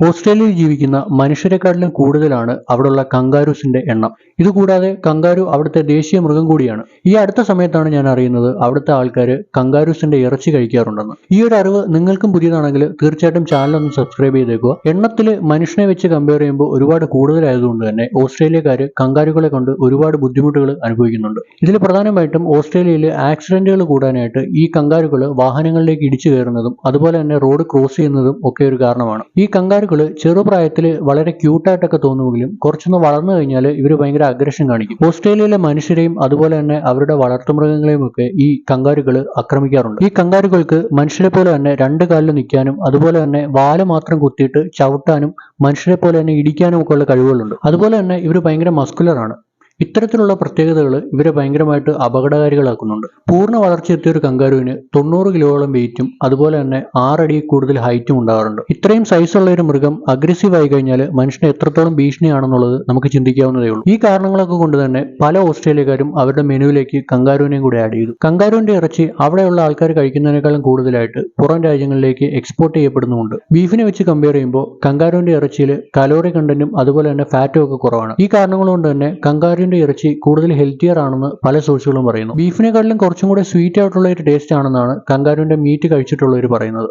ഓസ്ട്രേലിയയിൽ ജീവിക്കുന്ന മനുഷ്യരെക്കാട്ടിലും കൂടുതലാണ് അവിടെയുള്ള കങ്കാരൂസിന്റെ എണ്ണം. ഇതുകൂടാതെ കങ്കാരു അവിടുത്തെ ദേശീയ മൃഗം കൂടിയാണ്. ഈ അടുത്ത സമയത്താണ് ഞാൻ അറിയുന്നത് അവിടുത്തെ ആൾക്കാർ കങ്കാരൂസിന്റെ ഇറച്ചി കഴിക്കാറുണ്ടെന്ന്. ഈ ഒരു അറിവ് നിങ്ങൾക്കും പുതിയതാണെങ്കിൽ തീർച്ചയായിട്ടും ചാനൽ ഒന്ന് സബ്സ്ക്രൈബ് ചെയ്തേക്കുക. എണ്ണത്തിൽ മനുഷ്യനെ വെച്ച് കമ്പയർ ചെയ്യുമ്പോൾ ഒരുപാട് കൂടുതലായതുകൊണ്ട് തന്നെ ഓസ്ട്രേലിയക്കാർ കങ്കാരുകളെ കൊണ്ട് ഒരുപാട് ബുദ്ധിമുട്ടുകൾ അനുഭവിക്കുന്നുണ്ട്. ഇതിൽ പ്രധാനമായിട്ടും ഓസ്ട്രേലിയയിൽ ആക്സിഡന്റുകൾ കൂടാനായിട്ട് ഈ കങ്കാരുകൾ വാഹനങ്ങളിലേക്ക് ഇടിച്ചു കയറുന്നതും അതുപോലെ തന്നെ റോഡ് ക്രോസ് ചെയ്യുന്നതും ഒക്കെ ഒരു കാരണമാണ്. ഈ കങ്കാരുകൾ ചെറുപ്രായത്തിൽ വളരെ ക്യൂട്ടായിട്ടൊക്കെ തോന്നുമെങ്കിലും കുറച്ചൊന്ന് വളർന്നു കഴിഞ്ഞാൽ ഇവർ ഭയങ്കര അഗ്രഷൻ കാണിക്കും. ഓസ്ട്രേലിയയിലെ മനുഷ്യരെയും അതുപോലെ തന്നെ അവരുടെ വളർത്തുമൃഗങ്ങളെയും ഒക്കെ ഈ കങ്കാരുകൾ ആക്രമിക്കാറുണ്ട്. ഈ കങ്കാരുകൾക്ക് മനുഷ്യരെ പോലെ തന്നെ രണ്ട് കാലിൽ നിൽക്കാനും അതുപോലെ തന്നെ വാല് മാത്രം കുത്തിയിട്ട് ചവിട്ടാനും മനുഷ്യരെ പോലെ തന്നെ ഇടിക്കാനും ഒക്കെ ഉള്ള കഴിവുകളുണ്ട്. അതുപോലെ തന്നെ ഇവർ ഭയങ്കര മസ്കുലറാണ്. ഇത്തരത്തിലുള്ള പ്രത്യേകതകൾ ഇവരെ ഭയങ്കരമായിട്ട് അപകടകാരികളാക്കുന്നുണ്ട്. പൂർണ്ണ വളർച്ചയെത്തിയ ഒരു കങ്കാരുവിന് 90 കിലോയോളം വെയിറ്റും അതുപോലെ തന്നെ 6 അടി കൂടുതൽ ഹൈറ്റും ഉണ്ടാകാറുണ്ട്. ഇത്രയും സൈസുള്ള ഒരു മൃഗം അഗ്രസീവ് ആയി കഴിഞ്ഞാൽ മനുഷ്യന് എത്രത്തോളം ഭീഷണിയാണെന്നുള്ളത് നമുക്ക് ചിന്തിക്കാവുന്നതേ ഉള്ളൂ. ഈ കാരണങ്ങളൊക്കെ കൊണ്ട് തന്നെ പല ഓസ്ട്രേലിയക്കാരും അവരുടെ മെനുവിലേക്ക് കങ്കാരുവിനെയും കൂടെ ആഡ് ചെയ്തു. കങ്കാരുവിന്റെ ഇറച്ചി അവിടെയുള്ള ആൾക്കാർ കഴിക്കുന്നതിനേക്കാളും കൂടുതലായിട്ട് പുറം രാജ്യങ്ങളിലേക്ക് എക്സ്പോർട്ട് ചെയ്യപ്പെടുന്നുമുണ്ട്. ബീഫിനെ വെച്ച് കമ്പയർ ചെയ്യുമ്പോൾ കങ്കാരുവിന്റെ ഇറച്ചിയിൽ കലോറി കണ്ടന്റും അതുപോലെ തന്നെ ഫാറ്റും ഒക്കെ കുറവാണ്. ഈ കാരണങ്ങൾ കൊണ്ട് തന്നെ കങ്കാരുവിന്റെ ഇറച്ചി കൂടുതൽ ഹെൽത്തിയർ ആണെന്ന് പല സോഴ്സുകളും പറയുന്നു. ബീഫിനെക്കാട്ടിലും കുറച്ചും കൂടെ സ്വീറ്റ് ആയിട്ടുള്ള ഒരു ടേസ്റ്റ് ആണെന്നാണ് കങ്കാരുവിന്റെ മീറ്റ് കഴിച്ചിട്ടുള്ളവർ പറയുന്നത്.